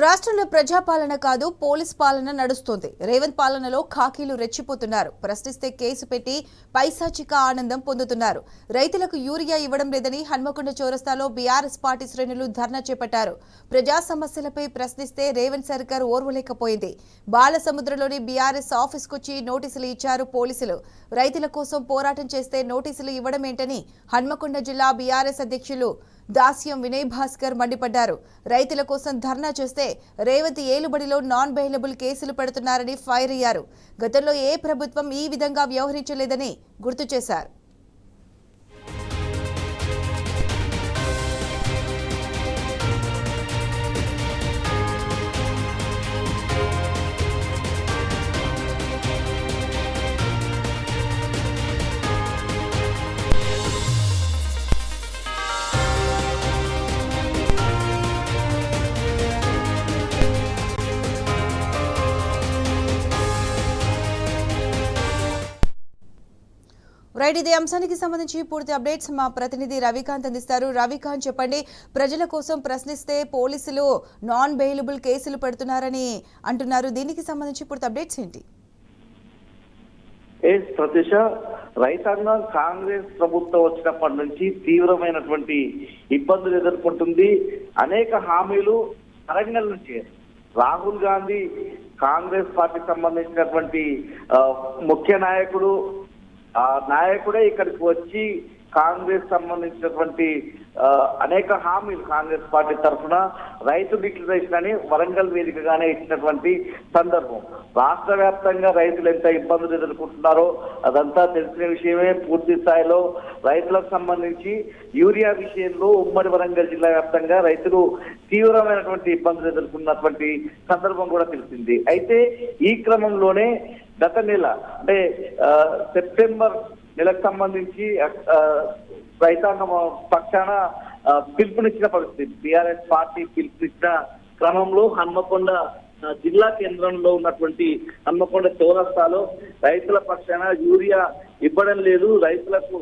రాష్ట్రంలో ప్రజాపాలన కాదు పోలీస్ పాలన నడుస్తోంది. రేవంత్ పాలనలో ఖాకీలు రెచ్చిపోతున్నారు. ప్రశ్నిస్తే కేసు పెట్టి పైశాచిక ఆనందం పొందుతున్నారు. రైతులకు యూరియా ఇవ్వడం లేదని హన్మకొండ చౌరస్తాలో బీఆర్ఎస్ పార్టీ శ్రేణులు ధర్నా చేపట్టారు. ప్రజా సమస్యలపై ప్రశ్నిస్తే రేవంత్ సర్కార్ ఓర్వలేకపోయింది. బాలసముద్రంలోని బీఆర్ఎస్ ఆఫీస్కొచ్చి నోటీసులు ఇచ్చారు పోలీసులు. రైతుల కోసం పోరాటం చేస్తే నోటీసులు ఇవ్వడమేంటని హన్మకొండ జిల్లా బీఆర్ఎస్ అధ్యక్షులు దాస్యం వినయ్ భాస్కర్ మండిపడ్డారు. రైతుల కోసం ధర్నా చేస్తే రేవంత్ ఏలుబడిలో నాన్ బెయిలబుల్ కేసులు పెడుతున్నారని ఫైర్ అయ్యారు. గతంలో ఏ ప్రభుత్వం ఈ విధంగా వ్యవహరించలేదని గుర్తు చేశారు. రైట్, ఇదే అంశానికి సంబంధించి పూర్తి అప్డేట్స్ మా ప్రతినిధి రవికాంత్ అందిస్తారు. రవికాంత్, చెప్పండి, ప్రజల కోసం ప్రశ్నిస్తే పోలీసులు నాన్ బెయిలబుల్ కేసులు పెడుతున్నారని అంటున్నారు. దీనికి సంబంధించి పూర్తి అప్డేట్స్ ఏంటి? ప్రతిష, రైతాంగం కాంగ్రెస్ ప్రభుత్వం వచ్చినప్పటి నుంచి తీవ్రమైనటువంటి ఇబ్బందులు ఎదుర్కొంటుంది. అనేక హామీలు వరంగల్ నుంచి రాహుల్ గాంధీ కాంగ్రెస్ పార్టీకి సంబంధించినటువంటి ముఖ్య నాయకుడు, ఆ నాయకుడే ఇక్కడికి వచ్చి కాంగ్రెస్ సంబంధించినటువంటి అనేక హామీలు కాంగ్రెస్ పార్టీ తరఫున రైతు డిక్లరేషన్ అని వరంగల్ వేదికగానే ఇచ్చినటువంటి సందర్భం. రాష్ట్ర వ్యాప్తంగా రైతులు ఎంత ఇబ్బందులు ఎదుర్కొంటున్నారో అదంతా తెలిసిన విషయమే. పూర్తి స్థాయిలో రైతులకు సంబంధించి యూరియా విషయంలో ఉమ్మడి వరంగల్ జిల్లా వ్యాప్తంగా రైతులు తీవ్రమైనటువంటి ఇబ్బందులు ఎదుర్కొన్నటువంటి సందర్భం కూడా తెలిసింది. అయితే ఈ క్రమంలోనే గత నెల అంటే సెప్టెంబర్ నెలకు సంబంధించి రైతాంగం పక్షాన పిలుపునిచ్చిన పరిస్థితి. బీఆర్ఎస్ పార్టీ పిలుపునిచ్చిన క్రమంలో హన్మకొండ జిల్లా కేంద్రంలో ఉన్నటువంటి హన్మకొండ చౌరస్తాలో రైతుల పక్షాన యూరియా ఇవ్వడం లేదు, రైతులకు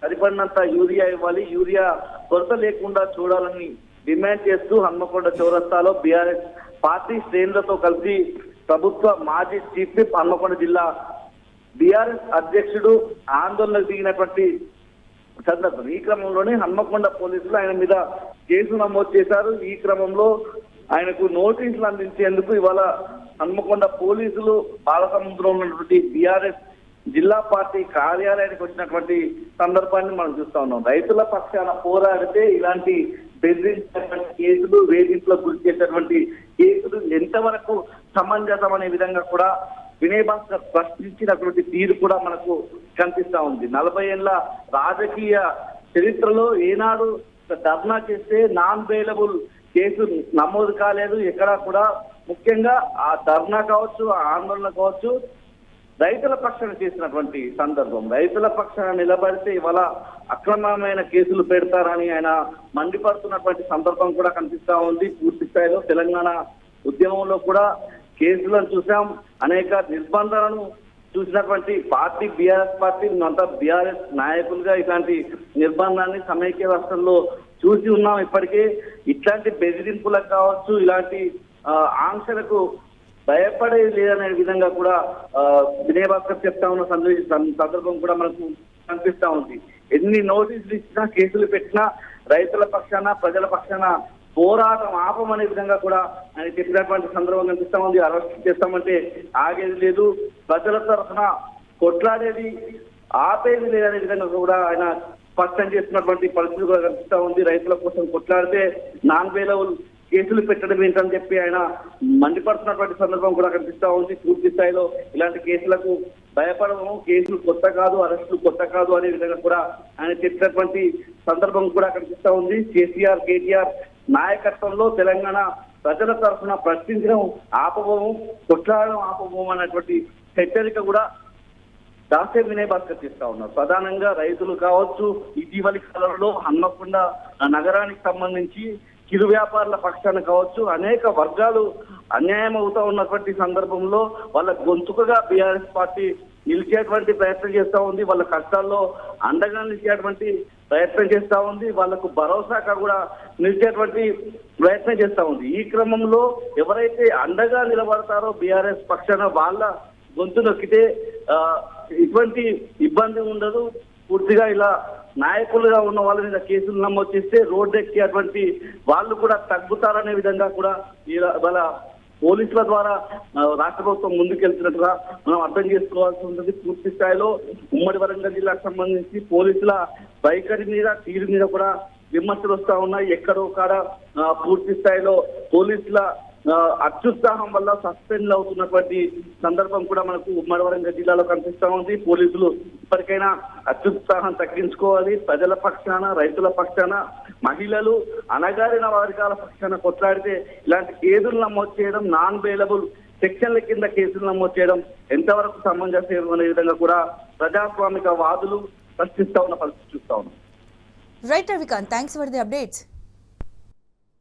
సరిపడినంత యూరియా ఇవ్వాలి, యూరియా కొరత లేకుండా చూడాలని డిమాండ్ చేస్తూ హన్మకొండ చౌరస్తాలో బీఆర్ఎస్ పార్టీ శ్రేణులతో కలిసి ప్రభుత్వ మాజీ చీఫ్ విప్ హన్మకొండ జిల్లా బీఆర్ఎస్ అధ్యక్షుడు ఆందోళనకు దిగినటువంటి సందర్భం. ఈ క్రమంలోనే హన్మకొండ పోలీసులు ఆయన మీద కేసు నమోదు చేశారు. ఈ క్రమంలో ఆయనకు నోటీసులు అందించేందుకు ఇవాళ హన్మకొండ పోలీసులు బాలసముద్రంలో ఉన్నటువంటి బీఆర్ఎస్ జిల్లా పార్టీ కార్యాలయానికి వచ్చినటువంటి సందర్భాన్ని మనం చూస్తా ఉన్నాం. రైతుల పక్షాన పోరాడితే ఇలాంటి బెదిరించినటువంటి కేసులు, వేధింపులకు గురి చేసేటువంటి కేసులు ఎంతవరకు సమంజసం అనే విధంగా కూడా వినయ్ భాస్కర్ ప్రశ్నించినటువంటి తీరు కూడా మనకు కనిపిస్తా ఉంది. 40 ఏళ్ల రాజకీయ చరిత్రలో ఏనాడు ధర్నా చేస్తే నాన్ బెయిలబుల్ కేసు నమోదు కాలేదు ఎక్కడా కూడా. ముఖ్యంగా ఆ ధర్నా కావచ్చు, ఆ ఆందోళన కావచ్చు, రైతుల పక్షాన చేసినటువంటి సందర్భం. రైతుల పక్షాన నిలబడితే ఇవాళ అక్రమమైన కేసులు పెడతారని ఆయన మండిపడుతున్నటువంటి సందర్భం కూడా కనిపిస్తా ఉంది. పూర్తి స్థాయిలో తెలంగాణ ఉద్యమంలో కూడా కేసులను చూసాం, అనేక నిర్బంధాలను చూసినటువంటి పార్టీ బీఆర్ఎస్ పార్టీ. అంతా బీఆర్ఎస్ నాయకులుగా ఇట్లాంటి నిర్బంధాన్ని సమైక్య రాష్ట్రంలో చూసి ఉన్నాం. ఇప్పటికే ఇట్లాంటి బెదిరింపులకు కావచ్చు, ఇలాంటి ఆంక్షలకు భయపడేది లేదనే విధంగా కూడా వినయ్ భాస్కర్ చెప్తా ఉన్న సందర్భం కూడా మనకు కనిపిస్తా ఉంది. ఎన్ని నోటీసులు ఇచ్చినా, కేసులు పెట్టినా రైతుల పక్షాన, ప్రజల పక్షాన పోరాటం ఆపమనే విధంగా కూడా ఆయన చెప్పినటువంటి సందర్భం కనిపిస్తా ఉంది. అరెస్ట్ చేస్తామంటే ఆగేది లేదు, ప్రజల తరఫున కొట్లాడేది ఆపేది లేదనే విధంగా కూడా ఆయన స్పష్టం చేస్తున్నటువంటి పరిస్థితి కూడా కనిపిస్తా ఉంది. రైతుల కోసం కొట్లాడితే నాన్ బెయిలబుల్ కేసులు పెట్టడం ఏంటని చెప్పి ఆయన మండిపడుతున్నటువంటి సందర్భం కూడా కనిపిస్తా ఉంది. పూర్తి స్థాయిలో ఇలాంటి కేసులకు భయపడము, కేసులు కొత్త కాదు, అరెస్టులు కొత్త కాదు అనే విధంగా కూడా ఆయన చెప్పినటువంటి సందర్భం కూడా కనిపిస్తా ఉంది. కేసీఆర్, కేటీఆర్ నాయకత్వంలో తెలంగాణ ప్రజల తరఫున ప్రశ్నించడం ఆపబోము, కొట్లాడడం ఆపబోము అన్నటువంటి హెచ్చరిక కూడా దాస్యం వినయ్ భాస్కర్ చేస్తా ఉన్నారు. ప్రధానంగా రైతులు కావచ్చు, ఇటీవలి కాలంలో హన్మకొండ నగరానికి సంబంధించి చిరు వ్యాపారుల పక్షాన కావచ్చు, అనేక వర్గాలు అన్యాయం అవుతా ఉన్నటువంటి సందర్భంలో వాళ్ళ గొంతుకగా బీఆర్ఎస్ పార్టీ నిలిచేటువంటి ప్రయత్నం చేస్తా ఉంది. వాళ్ళ కష్టాల్లో అండగా నిలిచేటువంటి ప్రయత్నం చేస్తా ఉంది, వాళ్లకు భరోసాగా కూడా నిలిచేటువంటి ప్రయత్నం చేస్తా ఉంది. ఈ క్రమంలో ఎవరైతే అండగా నిలబడతారో బీఆర్ఎస్ పక్షాన వాళ్ళ గొంతు నొక్కితే ఇటువంటి ఇబ్బంది ఉండదు. పూర్తిగా ఇలా నాయకులుగా ఉన్న వాళ్ళ మీద కేసులు నమోదు చేస్తే రోడ్డు ఎక్కేటువంటి వాళ్ళు కూడా తగ్గుతారనే విధంగా కూడా వాళ్ళ పోలీసుల ద్వారా రాష్ట్ర ప్రభుత్వం ముందుకెళ్తున్నట్టుగా మనం అర్థం చేసుకోవాల్సి ఉంటుంది. పూర్తి స్థాయిలో ఉమ్మడి వరంగల్ జిల్లాకు సంబంధించి పోలీసుల వైఖరి మీద తీరు మీద కూడా విమర్శలు వస్తా ఉన్నాయి. ఎక్కడో కాడ పూర్తి స్థాయిలో పోలీసుల అత్యుత్సాహం వల్ల సస్పెండ్ అవుతున్నటువంటి సందర్భం కూడా మనకు ఉమ్మడి వరంగల్ జిల్లాలో కనిపిస్తా ఉంది. పోలీసులు ఇప్పటికైనా అత్యుత్సాహం తగ్గించుకోవాలి. ప్రజల పక్షాన, రైతుల పక్షాన, మహిళలు, అణగారిన వర్గాల పక్షాన కొట్లాడితే ఇలాంటి కేసులు నమోదు చేయడం, నాన్ బెయిలబుల్ సెక్షన్ల కింద కేసులు నమోదు చేయడం ఎంతవరకు సమంజసం అనే విధంగా కూడా ప్రజాస్వామిక వాదులు ప్రశ్నిస్తా ఉన్న పరిస్థితి చూస్తా ఉన్నాం. Right Ravikanth, thanks for the updates.